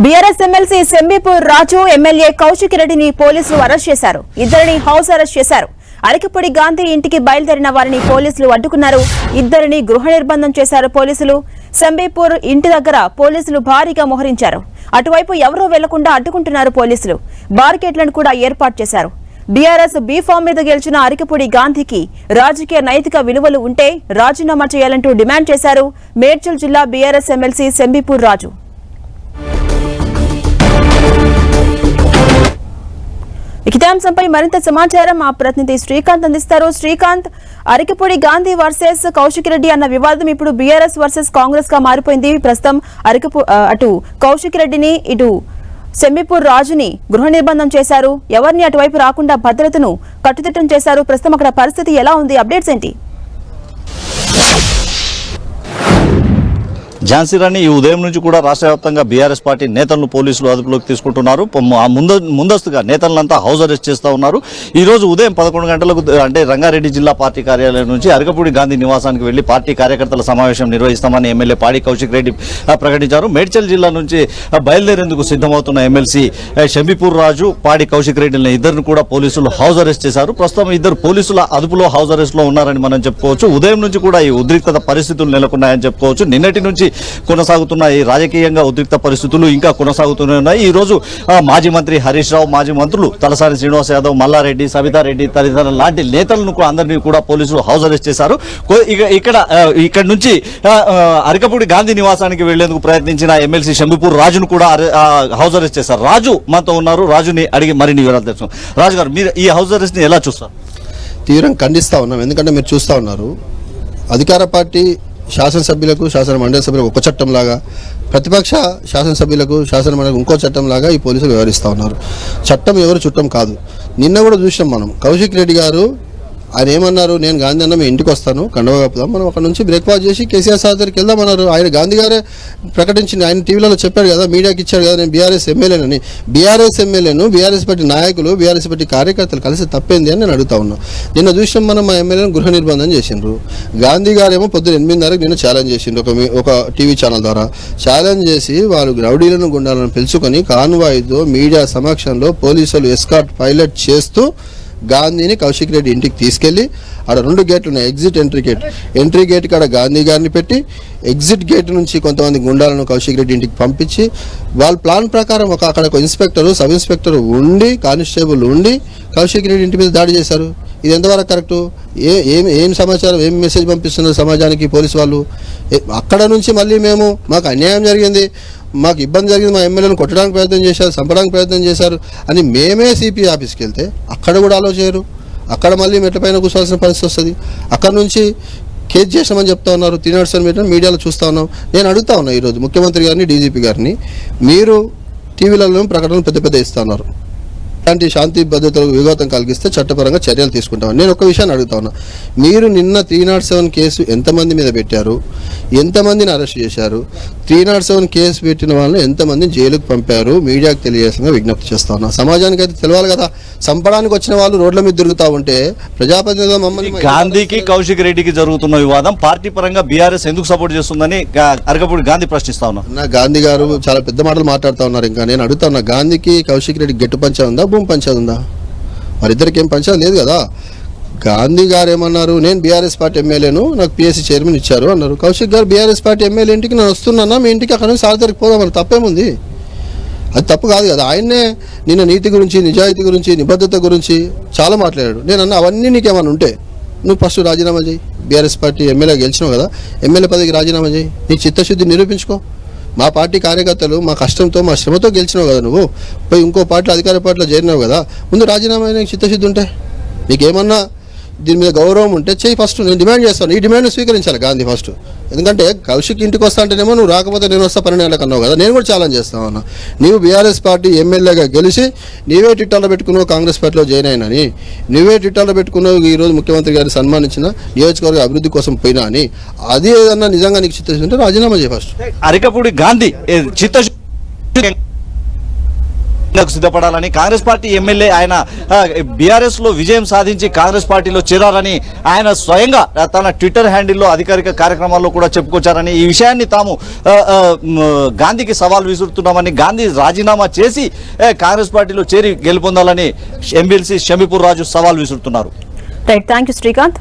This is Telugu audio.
బీఆర్ఎస్ ఎమ్మెల్సీ సెంబీపూర్ రాజు ఎమ్మెల్యే కౌశిక్ రెడ్డిని పోలీసులు అరెస్ట్ చేశారు. ఇద్దరిని హౌస్ అరెస్ట్ చేశారు. అరకపూడి గాంధీ ఇంటికి బయలుదేరిన వారిని పోలీసులు అడ్డుకున్నారు. ఇద్దరిని గృహ నిర్బంధం చేశారు పోలీసులు. సెంబీపూర్ ఇంటి దగ్గర పోలీసులు భారీగా మోహరించారు. అటువైపు ఎవరూ వెళ్లకుండా అడ్డుకుంటున్నారు పోలీసులు. బార్కెట్లను కూడా ఏర్పాటు చేశారు. బీఆర్ఎస్ బీఫామ్ మీద గెలిచిన అరకపూడి గాంధీకి రాజకీయ నైతిక విలువలు ఉంటే రాజీనామా చేయాలంటూ డిమాండ్ చేశారు మేడ్చల్ జిల్లా బీఆర్ఎస్ ఎమ్మెల్సీ సెంబీపూర్ రాజు. ఇదే అంశంపై మరింత సమాచారం మా ప్రతినిధి శ్రీకాంత్ అందిస్తారు. శ్రీకాంత్, అరకపూడి గాంధీ వర్సెస్ కౌశిక్ రెడ్డి అన్న వివాదం ఇప్పుడు బీఆర్ఎస్ వర్సెస్ కాంగ్రెస్ గా మారిపోయింది. ప్రస్తుతం అటు కౌశిక్ రెడ్డిని ఇటు సెంబీపూర్ రాజుని గృహ నిర్బంధం చేశారు. ఎవరిని అటువైపు రాకుండా భద్రతను కట్టుదిట్టం చేశారు. ప్రస్తుతం అక్కడ పరిస్థితి ఎలా ఉంది? అప్డేట్స్ ఏంటి? ఝాన్సీ రాణి, ఈ ఉదయం నుంచి కూడా రాష్ట్ర వ్యాప్తంగా బీఆర్ఎస్ పార్టీ నేతలను పోలీసులు అదుపులోకి తీసుకుంటున్నారు. ముందస్తుగా నేతలంతా హౌస్ అరెస్ట్ చేస్తూ ఉన్నారు. ఈ రోజు ఉదయం 11 గంటలకు అంటే రంగారెడ్డి జిల్లా పార్టీ కార్యాలయం నుంచి అరకపూడి గాంధీ నివాసానికి వెళ్లి పార్టీ కార్యకర్తల సమావేశం నిర్వహిస్తామని ఎమ్మెల్యే పాడి కౌశిక్ రెడ్డి ప్రకటించారు. మేడ్చల్ జిల్లా నుంచి బయలుదేరేందుకు సిద్ధమవుతున్న ఎమ్మెల్సీ సెంబీపూర్ రాజు, పాడి కౌశిక్ రెడ్డిని ఇద్దరిని కూడా పోలీసులు హౌస్ అరెస్ట్ చేశారు. ప్రస్తుతం ఇద్దరు పోలీసుల అదుపులో హౌస్ అరెస్ట్ లో ఉన్నారని మనం చెప్పుకోవచ్చు. ఉదయం నుంచి కూడా ఈ ఉద్రిక్తత పరిస్థితులు నెలకొన్నాయని చెప్పుకోవచ్చు. నిన్నటి నుంచి కొనసాగుతున్న ఈ రాజకీయంగా ఉద్రిక్త పరిస్థితులు ఇంకా కొనసాగుతూనే ఉన్నాయి. ఈ రోజు మాజీ మంత్రి హరీష్ రావు, మాజీ మంత్రులు తలసాని శ్రీనివాస్ యాదవ్, మల్లారెడ్డి, సబితారెడ్డి తదితరుల లాంటి నేతలను అందరినీ కూడా పోలీసులు హౌస్ అరెస్ట్ చేశారు. ఇక్కడ నుంచి అరకపూడి గాంధీ నివాసానికి వెళ్లేందుకు ప్రయత్నించిన ఎమ్మెల్సీ సెంబీపూర్ రాజును కూడా హౌస్ అరెస్ట్ చేశారు. రాజు మనతో ఉన్నారు. రాజుని అడిగి మరిన్ని వివరాలు తెలుసు. రాజు గారు, మీరు ఈ హౌస్ అరెస్ట్ ని ఎలా చూస్తారు? తీవ్రంగా ఖండిస్తా ఉన్నాం. ఎందుకంటే మీరు చూస్తా ఉన్నారు, అధికార పార్టీ శాసనసభ్యులకు, శాసన మండలి సభ్యులకు ఒక చట్టం లాగా, ప్రతిపక్ష శాసనసభ్యులకు, శాసన మండలికి ఇంకో చట్టం లాగా ఈ పోలీసులు వ్యవహరిస్తూ ఉన్నారు. చట్టం ఎవరు చుట్టం కాదు. నిన్న కూడా చూసినాం మనం, కౌశిక్ రెడ్డి గారు ఆయన ఏమన్నారు, నేను గాంధీ అన్న మీ ఇంటికి వస్తాను, కండవ కప్పుదాం, మనం అక్కడ నుంచి బ్రేక్ఫాస్ట్ చేసి కేసీఆర్ సార్ దగ్గరికి వెళ్దామన్నారు. ఆయన గాంధీ గారే ప్రకటించింది, ఆయన టీవీలలో చెప్పాడు కదా, మీడియాకి ఇచ్చాడు కదా, నేను బీఆర్ఎస్ ఎమ్మెల్యేనని. బీఆర్ఎస్ ఎమ్మెల్యేను బీఆర్ఎస్ పార్టీ నాయకులు, బీఆర్ఎస్ పార్టీ కార్యకర్తలు కలిసి తప్పేంది అని నేను అడుగుతా ఉన్నా. నిన్న చూసినాం మనం, మా ఎమ్మెల్యేను గృహ నిర్బంధం చేసిండ్రు. గాంధీ గారేమో పొద్దున 8:30 నిన్న ఛాలెంజ్ చేసిండ్రు ఒక టీవీ ఛానల్ ద్వారా. ఛాలెంజ్ చేసి వాళ్ళు రౌడీలను, గుండాలను పిలుచుకొని కాన్వాయ్తో మీడియా సమక్షంలో పోలీసులు ఎస్కార్ట్ పైలట్ చేస్తూ గాంధీని కౌశిక్ రెడ్డి ఇంటికి తీసుకెళ్లి, ఆడ 2 గేట్లు ఉన్నాయి, exit, entry gate. Entry gate కాడ గాంధీ గారిని పెట్టి, ఎగ్జిట్ గేట్ నుంచి కొంతమంది గుండాలను కౌశిక్ రెడ్డి ఇంటికి పంపించి, వాళ్ళ ప్లాన్ ప్రకారం అక్కడ ఒక ఇన్స్పెక్టర్, సబ్ ఇన్స్పెక్టర్ ఉండి, కానిస్టేబుల్ ఉండి కౌశిక్ రెడ్డి ఇంటి మీద దాడి చేశారు. ఇది ఎంతవరకు కరెక్టు? ఏం సమాచారం, ఏం మెసేజ్ పంపిస్తున్నారు సమాజానికి పోలీసు వాళ్ళు? అక్కడ నుంచి మళ్ళీ మాకు అన్యాయం జరిగింది, మాకు ఇబ్బంది జరిగింది, మా ఎమ్మెల్యేలను కొట్టడానికి ప్రయత్నం చేశారు, చంపడానికి ప్రయత్నం చేశారు అని మేమే సిపి ఆఫీస్కి వెళ్తే అక్కడ కూడా అలో చేయరు. అక్కడ మళ్ళీ మెట్లపైన కూర్చోవాల్సిన పరిస్థితి వస్తుంది. అక్కడ నుంచి కేసు చేసామని చెప్తా ఉన్నారు. 307 మీటర్ మీడియాలో చూస్తూ ఉన్నాం. నేను అడుగుతా ఉన్నా ఈరోజు ముఖ్యమంత్రి గారిని, డీజీపీ గారిని, మీరు టీవీలలో ప్రకటనలు పెద్ద ఇస్తూ ఉన్నారు, ఇలాంటి శాంతి భద్రతలకు విఘాతం కలిగిస్తే చట్టపరంగా చర్యలు తీసుకుంటామని. నేను ఒక విషయాన్ని అడుగుతా ఉన్నా, మీరు నిన్న 307 కేసు ఎంతమంది మీద పెట్టారు, ఎంతమందిని అరెస్ట్ చేశారు, 307 కేసు పెట్టిన వాళ్ళని ఎంతమందిని జైలుకు పంపారు, మీడియాకు తెలియజేసిన విజ్ఞప్తి చేస్తా ఉన్నా. సమాజానికి అయితే తెలియాలి కదా. చంపడానికి వచ్చిన వాళ్ళు రోడ్ల మీద తిరుగుతూ ఉంటే ప్రజాప్రతినిధులు మమ్మల్ని. గాంధీకి కౌశిక్ రెడ్డికి జరుగుతున్న వివాదం పార్టీ పరంగా బీఆర్ఎస్ ఎందుకు సపోర్ట్ చేస్తుందని అరకపూడి గాంధీ ప్రశ్నిస్తా ఉన్నారు. గాంధీ గారు చాలా పెద్ద మాటలు మాట్లాడుతూ ఉన్నారు. ఇంకా నేను అడుగుతా ఉన్నా, గాంధీకి కౌశిక్ రెడ్డి గెట్టు పంచా ఉందా, భూమి పంచాది ఉందా? వారిద్దరికి ఏం పంచాది లేదు కదా. గాంధీ గారు ఏమన్నారు, నేను బీఆర్ఎస్ పార్టీ ఎమ్మెల్యేను, నాకు పిఎస్సీ చైర్మన్ ఇచ్చారు అన్నారు. కౌశిక్ గారు బీఆర్ఎస్ పార్టీ ఎమ్మెల్యే ఇంటికి నేను వస్తున్నా, మీ ఇంటికి అక్కడ నుంచి సార్తరికి పోదామని తప్పేముంది? అది తప్పు కాదు కదా. ఆయన్నే నిన్న నీతి గురించి, నిజాయితీ గురించి, నిబద్ధత గురించి చాలా మాట్లాడాడు. నేను అన్న, అవన్నీ నీకేమన్నా ఉంటే నువ్వు ఫస్ట్ రాజీనామా చేయి. బీఆర్ఎస్ పార్టీ ఎమ్మెల్యే గెలిచినావు కదా, ఎమ్మెల్యే పదవికి రాజీనామా చేయి, నీ చిత్తశుద్ధి నిరూపించుకో. మా పార్టీ కార్యకర్తలు మా కష్టంతో, మా శ్రమతో గెలిచినావు కదా, నువ్వు పోయి ఇంకో పార్టీలో, అధికార పార్టీలో చేరినావు కదా, ముందు రాజీనామా అయినా చిత్తశుద్ధి ఉంటే, నీకేమన్నా దీని మీద గౌరవం ఉంటే చెయ్యి. ఫస్ట్ నేను డిమాండ్ చేస్తాను, ఈ డిమాండ్ స్వీకరించాలి గాంధీ ఫస్ట్. ఎందుకంటే కౌశిక్ ఇంటికి వస్తా అంటేనేమో నువ్వు రాకపోతే నేను వస్తా 12 నెలలకు అన్నావు కదా, నేను కూడా ఛాలెంజ్ చేస్తాను అన్న. నీవు బీఆర్ఎస్ పార్టీ ఎమ్మెల్యేగా గెలిచి నీవే ట్విట్టర్లో పెట్టుకున్నావు కాంగ్రెస్ పార్టీలో జాయిన్ అయినని, నువ్వే ట్విట్టర్లో పెట్టుకున్నావు ఈరోజు ముఖ్యమంత్రి గారిని సన్మానించిన నియోజకవర్గ అభివృద్ధి కోసం పోయినా అని. అది ఏదన్నా నిజంగా నీకు చిత్తశుద్ధి ఉంటే రాజీనామా చేయి ఫస్ట్. అరకపూడి గాంధీ చిత్తశుద్ధి సిద్ధపడాలని కాంగ్రెస్ పార్టీ ఎమ్మెల్యే ఆయన బీఆర్ఎస్ లో విజయం సాధించి కాంగ్రెస్ పార్టీలో చేరారని ఆయన స్వయంగా తన ట్విట్టర్ హ్యాండిల్లో అధికారిక కార్యక్రమాల్లో కూడా చెప్పుకొచ్చారని ఈ విషయాన్ని తాము గాంధీకి సవాల్ విసురుతున్నామని గాంధీ రాజీనామా చేసి కాంగ్రెస్ పార్టీలో చేరి గెలుపొందాలని ఎమ్మెల్సీ షంబీపూర్ రాజు సవాల్ విసురుతున్నారు. Right, thank you Srikanth.